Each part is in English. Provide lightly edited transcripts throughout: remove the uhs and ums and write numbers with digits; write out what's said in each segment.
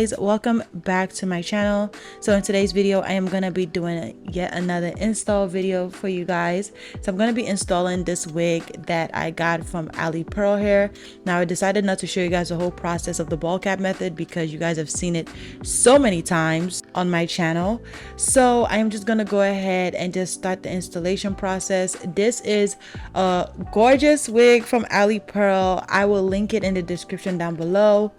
guys, welcome back to my channel. So in today's video I am going to be doing yet another install video for you guys. So I'm going to be installing this wig that I got from Alipearl hair. Now I decided not to show you guys the whole process of the ball cap method because you guys have seen it so many times on my channel. So I am just going to go ahead and just start the installation process. This is a gorgeous wig from Alipearl. I will link it in the description down below.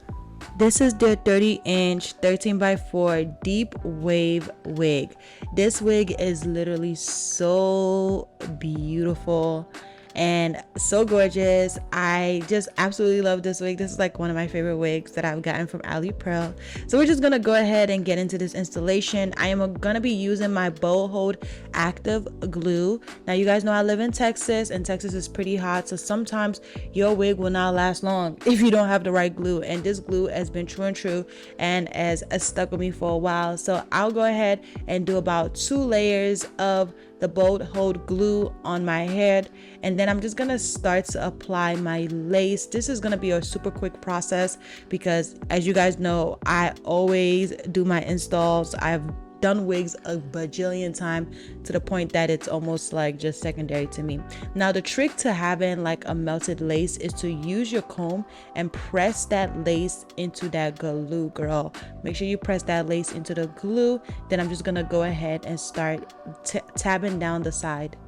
This is their 30-inch 13x4 deep wave wig. This wig is literally so beautiful and so gorgeous. I just absolutely love this wig. This is like one of my favorite wigs that I've gotten from Alipearl. So we're just gonna go ahead and get into this installation. I am gonna be using my bow hold active glue. Now you guys know I live in Texas and Texas is pretty hot, so sometimes your wig will not last long if you don't have the right glue, and this glue has been true and true and has stuck with me for a while. So I'll go ahead and do about 2 layers of the bow hold glue on my head, and then I'm just gonna start to apply my lace. This is gonna be a super quick process because, as you guys know, I always do my installs. I've done wigs a bajillion time to the point that it's almost like just secondary to me. Now the trick to having like a melted lace is to use your comb and press that lace into that glue, girl. Make sure you press that lace into the glue. Then I'm just gonna go ahead and start tabbing down the side.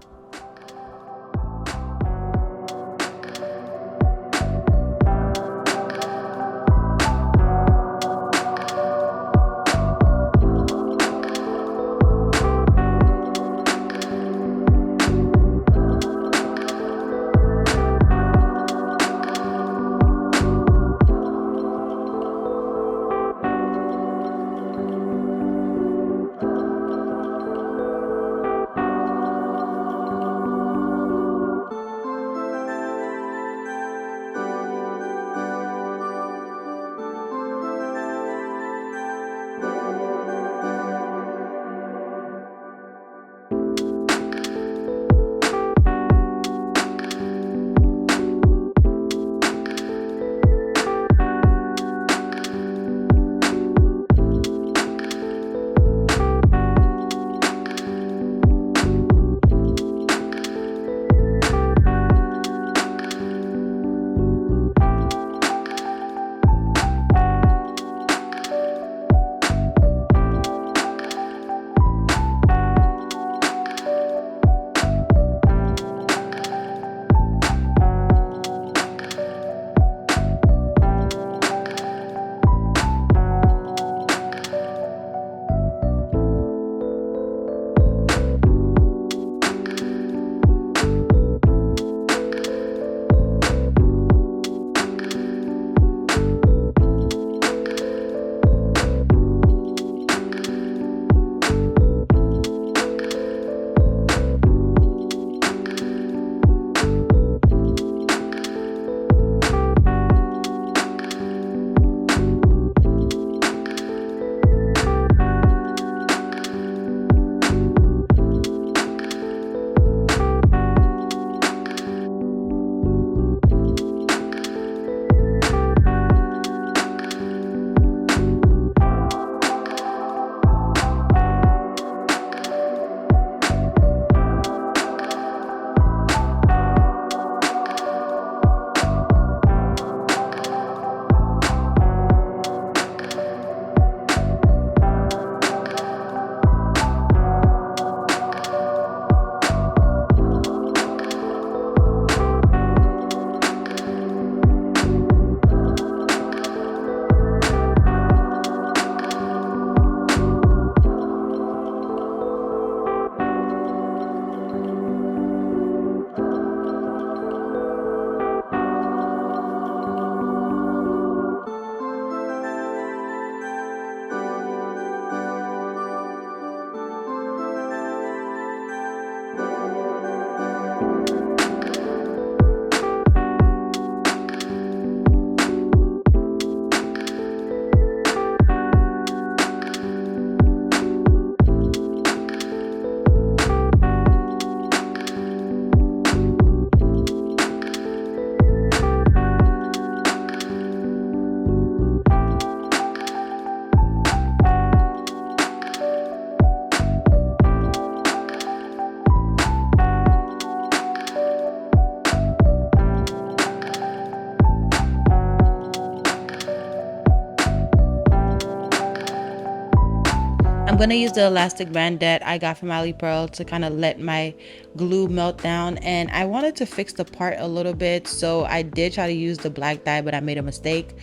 I'm gonna use the elastic band that I got from Alipearl to kind of let my glue melt down, and I wanted to fix the part a little bit, so I did try to use the black dye, but I made a mistake.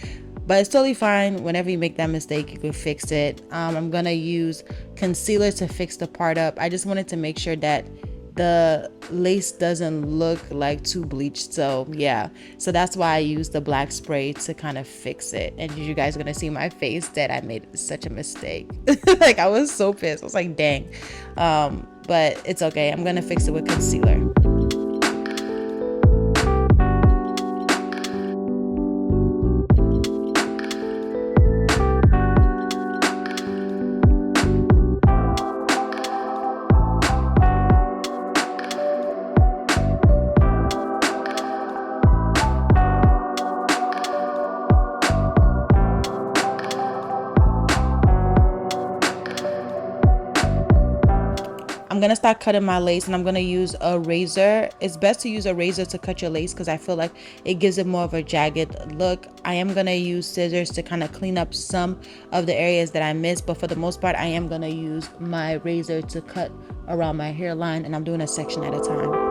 But it's totally fine. Whenever you make that mistake, you can fix it. I'm gonna use concealer to fix the part up. I just wanted to make sure that the lace doesn't look like too bleached, so yeah, so that's why I used the black spray to kind of fix it. And you guys are gonna see my face that I made such a mistake. Like, I was so pissed. I was like, dang. But it's okay. I'm gonna fix it with concealer. I'm gonna start cutting my lace, and I'm gonna use a razor. It's best to use a razor to cut your lace because I feel like it gives it more of a jagged look. I am gonna use scissors to kind of clean up some of the areas that I missed, but for the most part I am gonna use my razor to cut around my hairline, and I'm doing a section at a time.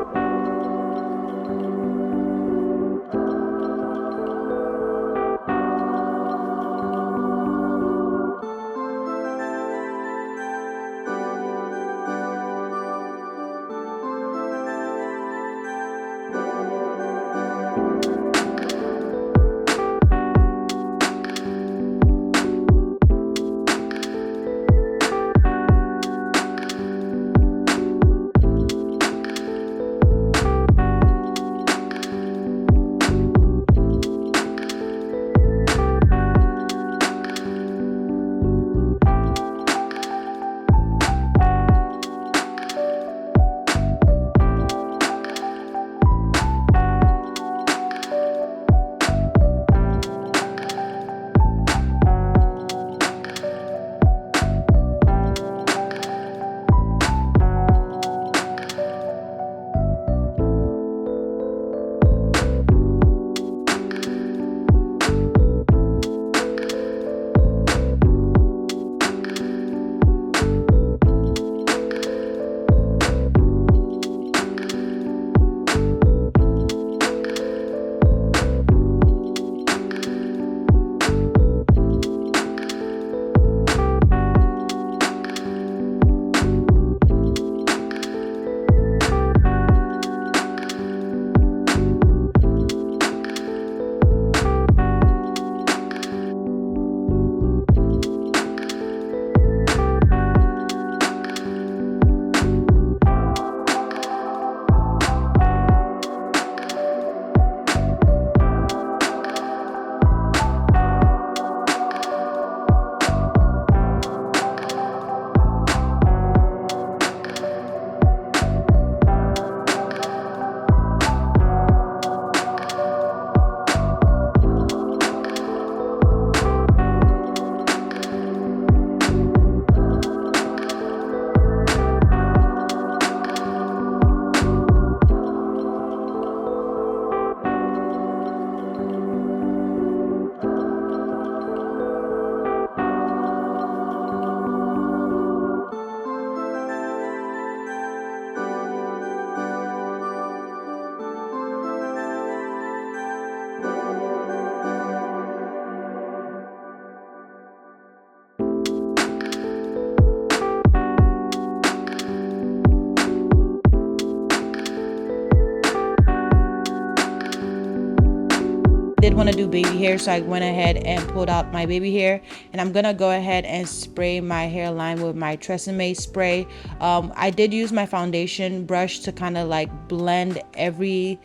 Did want to do baby hair, so I went ahead and pulled out my baby hair, and I'm gonna go ahead and spray my hairline with my Tresemme spray. I did use my foundation brush to kind of like blend every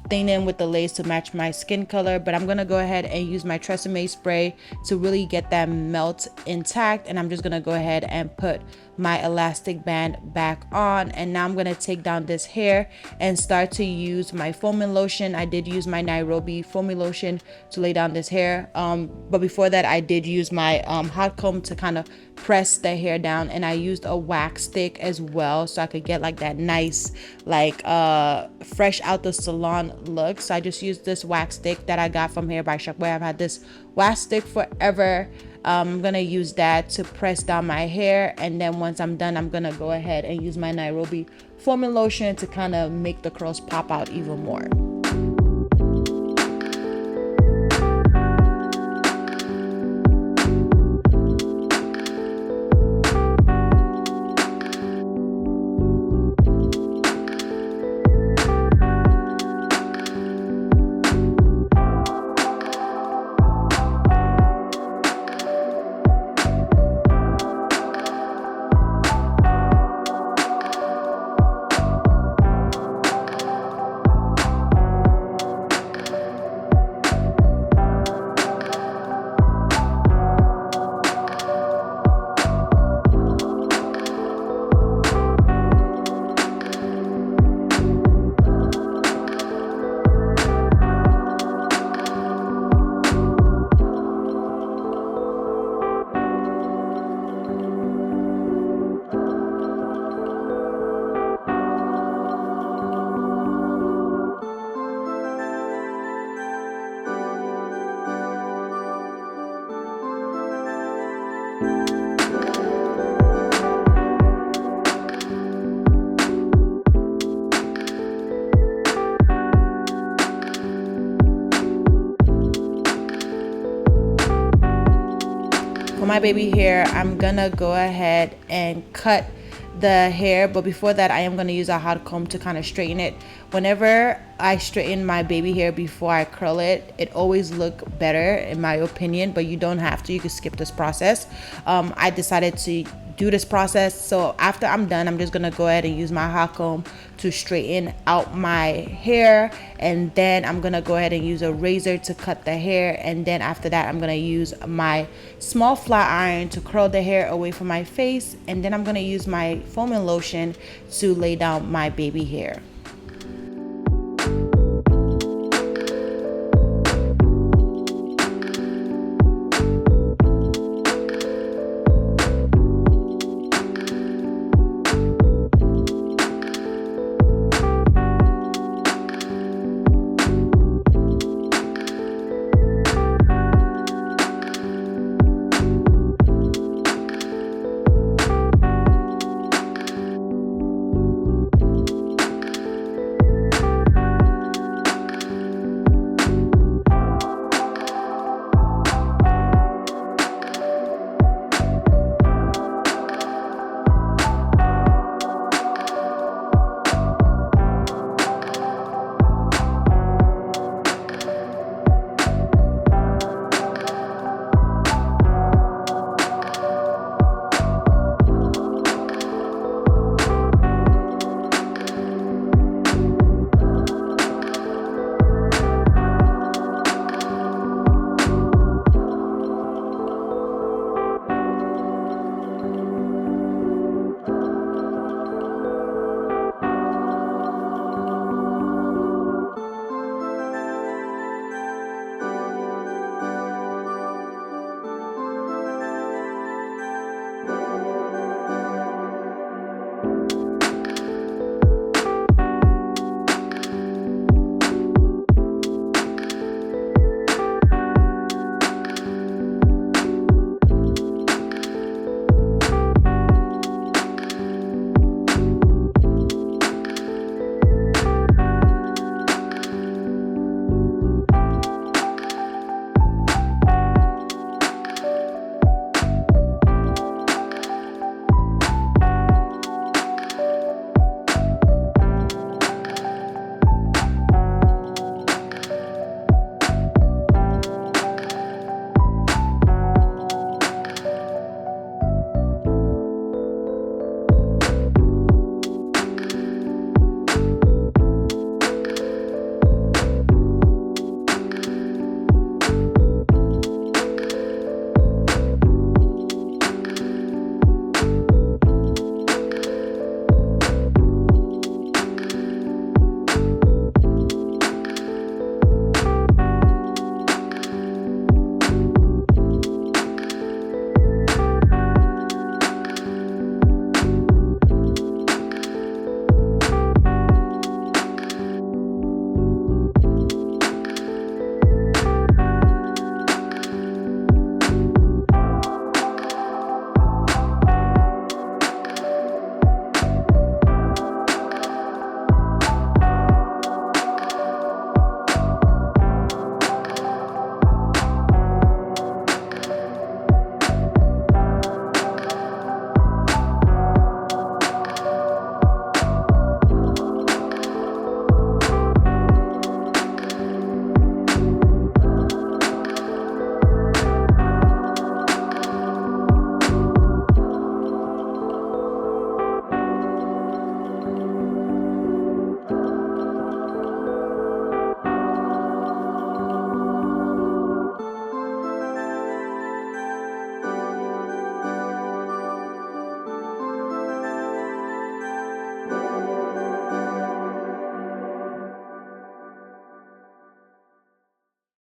thing in with the lace to match my skin color, but I'm gonna go ahead and use my Tresemme spray to really get that melt intact. And I'm just gonna go ahead and put my elastic band back on, and now I'm gonna take down this hair and start to use my foaming lotion. I did use my Nairobi foaming lotion to lay down this hair, but before that I did use my hot comb to kind of press the hair down, and I used a wax stick as well so I could get like that nice, like fresh out the salon salon look. So I just used this wax stick that I got from Hair by Shockwave. I've had this wax stick forever. I'm gonna use that to press down my hair, and then once I'm done, I'm gonna go ahead and use my Nairobi foaming lotion to kind of make the curls pop out even more. For my baby hair, I'm gonna go ahead and cut the hair, but before that I am going to use a hot comb to kind of straighten it. Whenever I straighten my baby hair before I curl it, it always look better in my opinion, but you don't have to. You can skip this process. I decided to do this process, so after I'm done, I'm just gonna go ahead and use my hot comb to straighten out my hair, and then I'm gonna go ahead and use a razor to cut the hair, and then after that I'm gonna use my small flat iron to curl the hair away from my face, and then I'm gonna use my foaming lotion to lay down my baby hair.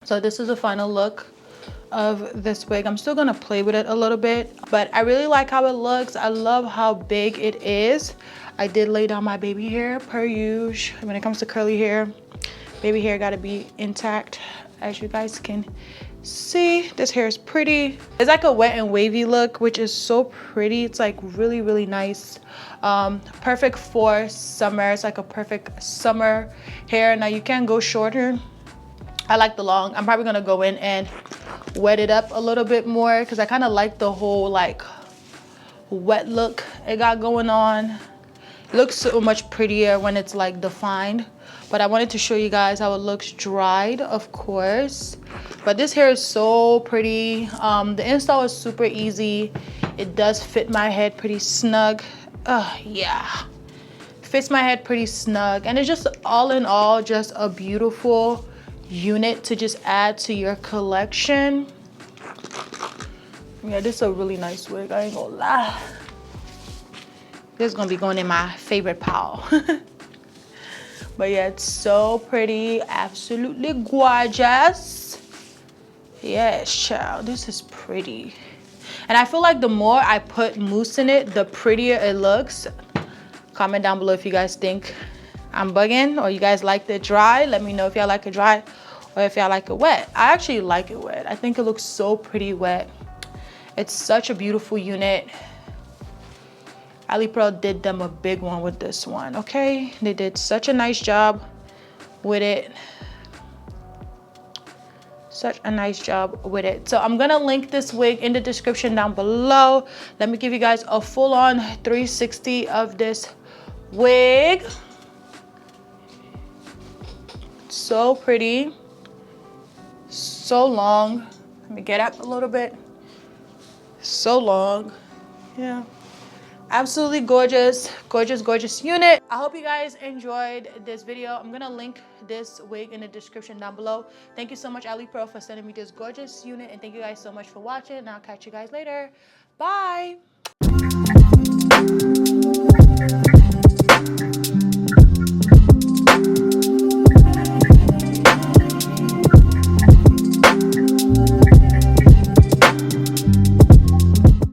So this is the final look of this wig. I'm still gonna play with it a little bit, but I really like how it looks. I love how big it is. I did lay down my baby hair per usual. When it comes to curly hair, baby hair gotta be intact. As you guys can see, this hair is pretty. It's like a wet and wavy look, which is so pretty. It's like really, really nice. Perfect for summer. It's like a perfect summer hair. Now you can go shorter. I like the long. I'm probably gonna go in and wet it up a little bit more because I kind of like the whole like wet look it got going on. It looks so much prettier when it's like defined, but I wanted to show you guys how it looks dried, of course. But this hair is so pretty. The install is super easy. It does fit my head pretty snug. Yeah, fits my head pretty snug, and it's just all in all just a beautiful unit to just add to your collection. Yeah, this is a really nice wig, I ain't gonna lie. This is gonna be going in my favorite pile. But yeah, it's so pretty, absolutely gorgeous. Yes, child, this is pretty. And I feel like the more I put mousse in it, the prettier it looks. Comment down below if you guys think I'm bugging or you guys like it dry. Let me know if y'all like it dry or if y'all like it wet. I actually like it wet. I think it looks so pretty wet. It's such a beautiful unit. Alipearl did them a big one with this one, okay? They did such a nice job with it. Such a nice job with it. So I'm gonna link this wig in the description down below. Let me give you guys a full-on 360 of this wig. So pretty, so long. Let me get up a little bit. So long, yeah. Absolutely gorgeous, gorgeous, gorgeous unit. I hope you guys enjoyed this video. I'm gonna link this wig in the description down below. Thank you so much, Alipearl, for sending me this gorgeous unit, and thank you guys so much for watching, and I'll catch you guys later. Bye.